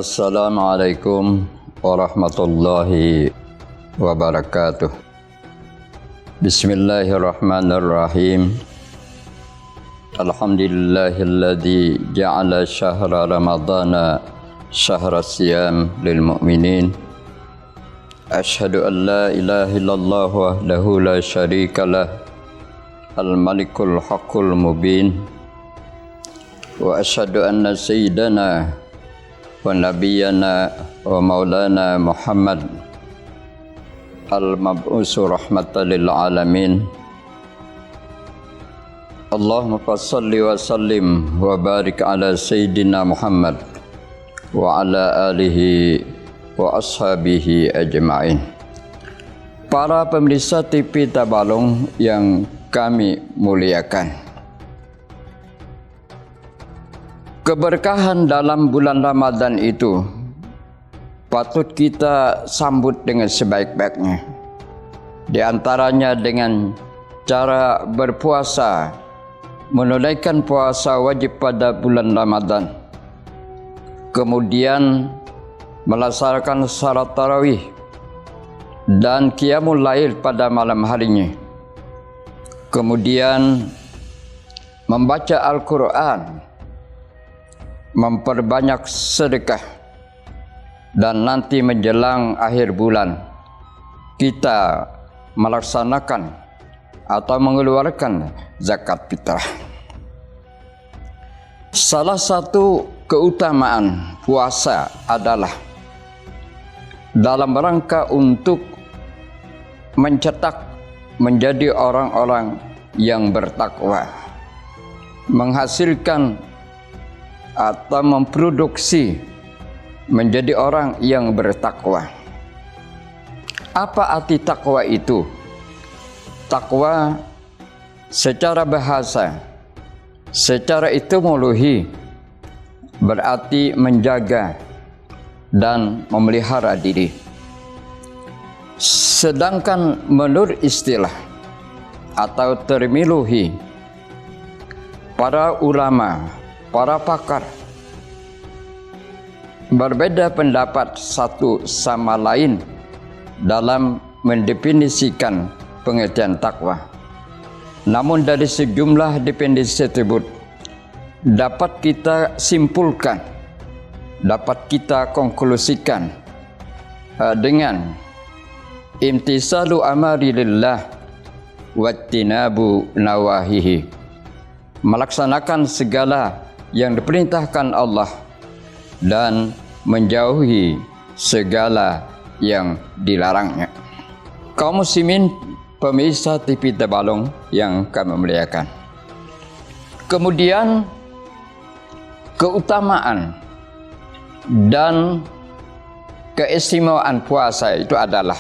Assalamualaikum warahmatullahi wabarakatuh. Bismillahirrahmanirrahim. Alhamdulillahilladzi ja'ala syahra ramadhana syahra siyam lil mu'minin. Asyhadu an la ilaha illallah wahdahu la syarikalah al-malikul haqqul mubin. Wa asyhadu anna sayyidana wa nabiyyana wa maulana Muhammad al-mab'usu rahmatan lil alamin. Allahumma salli wa sallim wa barik ala sayyidina Muhammad wa ala alihi wa ashabihi ajma'in. Para pemirsa TV Tabalong yang kami muliakan, keberkahan dalam bulan Ramadan itu patut kita sambut dengan sebaik-baiknya. Di antaranya dengan cara berpuasa, menunaikan puasa wajib pada bulan Ramadan. Kemudian melaksanakan salat tarawih dan qiyamul lail pada malam harinya. Kemudian membaca Al-Quran, memperbanyak sedekah, dan nanti menjelang akhir bulan kita melaksanakan atau mengeluarkan zakat fitrah. Salah satu keutamaan puasa adalah dalam rangka untuk mencetak menjadi orang-orang yang bertakwa, menghasilkan atau memproduksi menjadi orang yang bertakwa. Apa arti takwa itu? Takwa secara bahasa, secara etimologi berarti menjaga dan memelihara diri. Sedangkan menurut istilah atau terminologi para ulama, para pakar berbeda pendapat satu sama lain dalam mendefinisikan pengertian takwa. Namun dari sejumlah definisi tersebut dapat kita simpulkan, dapat kita konklusikan dengan imtisalu amri lillah wattinabu nawahihi, melaksanakan segala yang diperintahkan Allah dan menjauhi segala yang dilarangnya. Kaum muslimin pemirsa TV Tabalong yang kami muliakan, kemudian keutamaan dan keistimewaan puasa itu adalah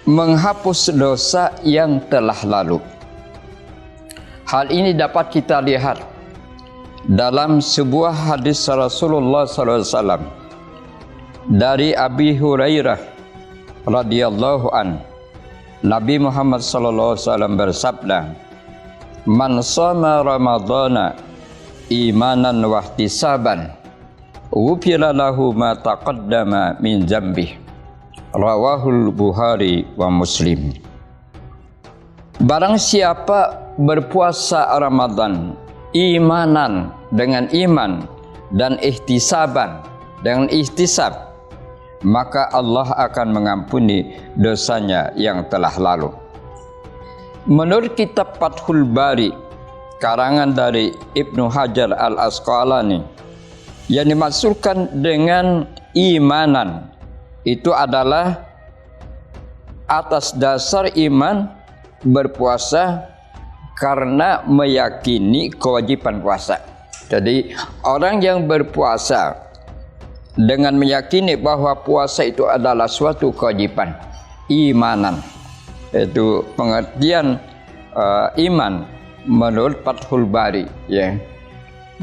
menghapus dosa yang telah lalu. Hal ini dapat kita lihat dalam sebuah hadis Rasulullah SAW dari Abi Hurairah radhiyallahu an. Nabi Muhammad SAW bersabda, "Man shoma Ramadhana imanan wa ihtisaban, ghufira lahu ma taqaddama min dzambihi." Rawahul Bukhari wa Muslim. Barang siapa berpuasa Ramadan imanan, dengan iman, dan ihtisaban, dengan ihtisab, maka Allah akan mengampuni dosanya yang telah lalu. Menurut kitab Fathul Bari karangan dari Ibnu Hajar Al-Asqalani, yang dimaksudkan dengan imanan itu adalah atas dasar iman berpuasa karena meyakini kewajiban puasa. Jadi orang yang berpuasa dengan meyakini bahwa puasa itu adalah suatu kewajiban, imanan. Itu pengertian iman menurut Fathul Bari, ya.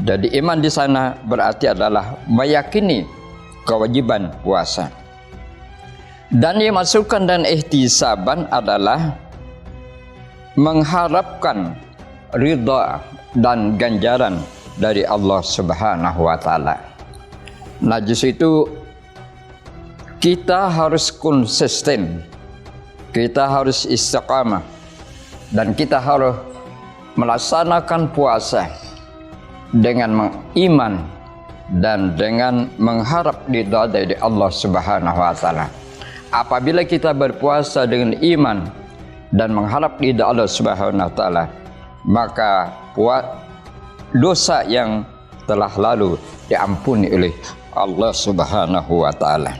Jadi iman di sana berarti adalah meyakini kewajiban puasa. Dan yang dimaksudkan dan ihtisaban adalah mengharapkan ridha dan ganjaran dari Allah Subhanahu wa taala. Najis itu kita harus konsisten, kita harus istiqamah, dan kita harus melaksanakan puasa dengan mengiman dan dengan mengharap ridha dari Allah Subhanahu wa taala. Apabila kita berpuasa dengan iman dan mengharap ridha Allah Subhanahu wa taala, maka dosa yang telah lalu diampuni oleh Allah Subhanahu wa taala.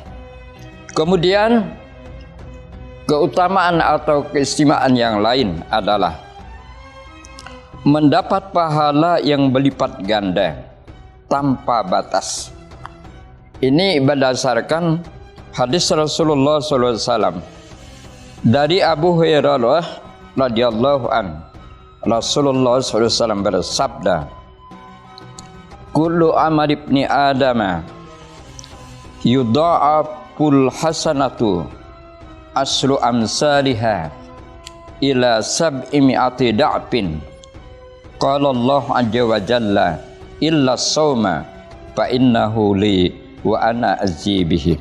Kemudian keutamaan atau keistimewaan yang lain adalah mendapat pahala yang berlipat ganda tanpa batas. Ini berdasarkan hadis Rasulullah SAW dari Abu Hurairah radhiyallahu an. Rasulullah SAW bersabda, "Kullu amal ibni Adama yudha'aful hasanatu asru amsalha ila sab'i mi'ati da'fin. Qala Allah azza wa jalla illa shauma fa innahu li wa ana azibihi."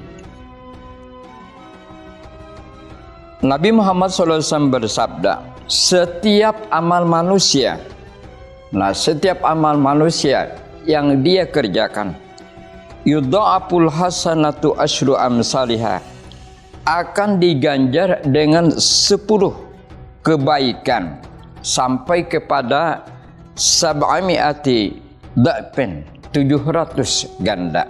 Nabi Muhammad SAW bersabda, setiap amal manusia yang dia kerjakan, yudha'aful hasanatu asyru amsalha, akan diganjar dengan 10 kebaikan sampai kepada sab'ami'ati da'fin, 700 ganda.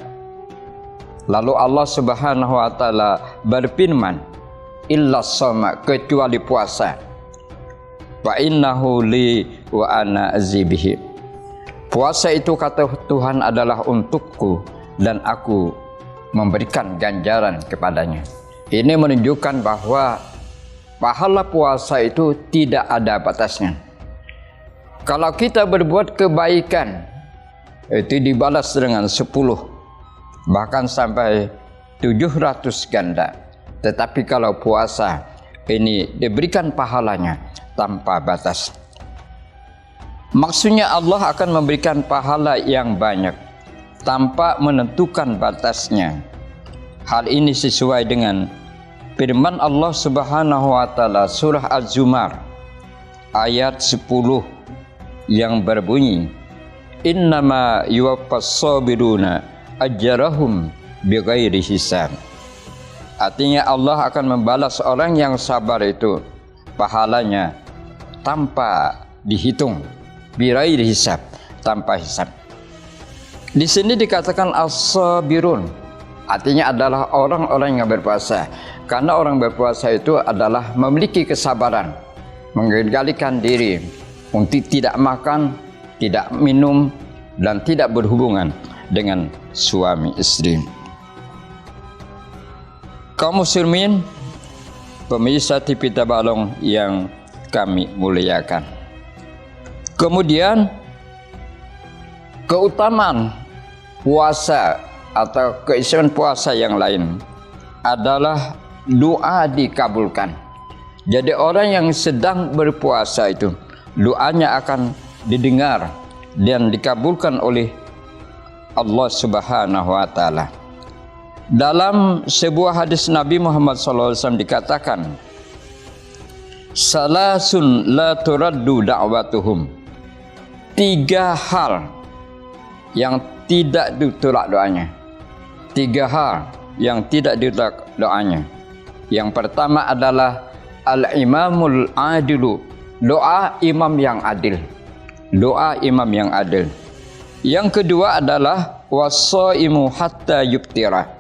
Lalu Allah Subhanahu wa taala berfirman, illa shauma, kecuali puasa, fa innahu li wa ana azibihi. Puasa itu, kata Tuhan, adalah untukku dan aku memberikan ganjaran kepadanya. Ini menunjukkan bahwa pahala puasa itu tidak ada batasnya. Kalau kita berbuat kebaikan, itu dibalas dengan 10, bahkan sampai 700 ganda. Tetapi kalau puasa, ini diberikan pahalanya tanpa batas. Maksudnya Allah akan memberikan pahala yang banyak tanpa menentukan batasnya. Hal ini sesuai dengan firman Allah Subhanahu wa taala surah Az-Zumar ayat 10 yang berbunyi, innama yuwaffas sabiruna ajrahum bighairi hisab. Artinya Allah akan membalas orang yang sabar itu pahalanya tanpa dihitung, bighairi hisab, tanpa hisab. Di sini dikatakan as-sabirun, artinya adalah orang-orang yang berpuasa. Karena orang berpuasa itu adalah memiliki kesabaran, mengendalikan diri untuk tidak makan, tidak minum, dan tidak berhubungan dengan suami istri. Kaum muslimin, pemirsa TV Tabalong yang kami muliakan. Kemudian keutamaan puasa atau keistimewaan puasa yang lain adalah doa dikabulkan. Jadi orang yang sedang berpuasa itu, doanya akan didengar dan dikabulkan oleh Allah Subhanahu wa taala. Dalam sebuah hadis Nabi Muhammad SAW dikatakan, salasun la turaddu da'watuhum, 3 hal yang tidak ditolak doanya. 3 hal yang tidak ditolak doanya. Yang pertama adalah al-imamul adilu, doa imam yang adil. Doa imam yang adil. Yang kedua adalah wassaimu hatta yuftira,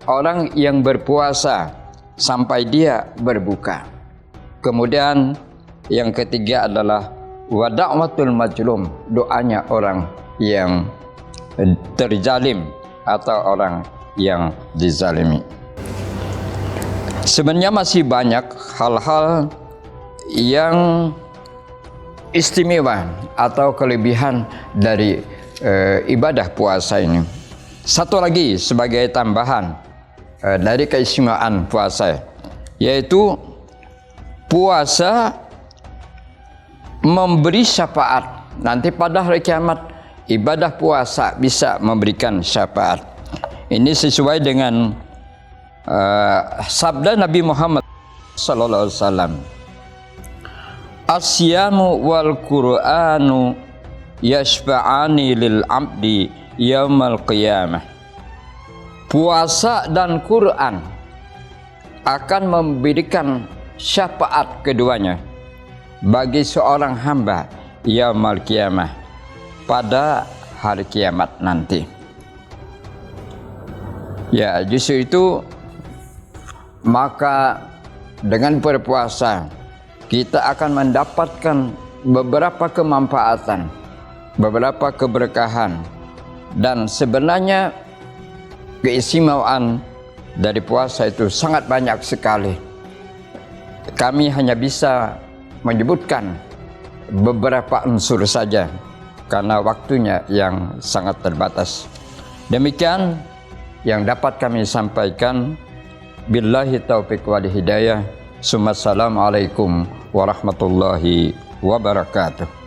orang yang berpuasa sampai dia berbuka. Kemudian yang ketiga adalah wa da'watul mazlum, doanya orang yang terzalim atau orang yang dizalimi. Sebenarnya masih banyak hal-hal yang istimewa atau kelebihan dari ibadah puasa ini. Satu lagi sebagai tambahan dari keistimewaan puasa, yaitu puasa memberi syafaat. Nanti pada hari kiamat, ibadah puasa bisa memberikan syafaat. Ini sesuai dengan sabda Nabi Muhammad sallallahu alaihi wasallam. Asyamu wal Qur'anu yashfa'ani lil abdi yaumal qiyamah. Puasa dan Quran akan memberikan syafaat keduanya bagi seorang hamba yaumal qiyamah, pada hari kiamat nanti. Ya, justru itu maka dengan berpuasa kita akan mendapatkan beberapa kemanfaatan, beberapa keberkahan, dan sebenarnya keistimewaan dari puasa itu sangat banyak sekali. Kami hanya bisa menyebutkan beberapa unsur saja karena waktunya yang sangat terbatas. Demikian yang dapat kami sampaikan. Billahi taufiq wal hidayah. Assalamualaikum warahmatullahi wabarakatuh.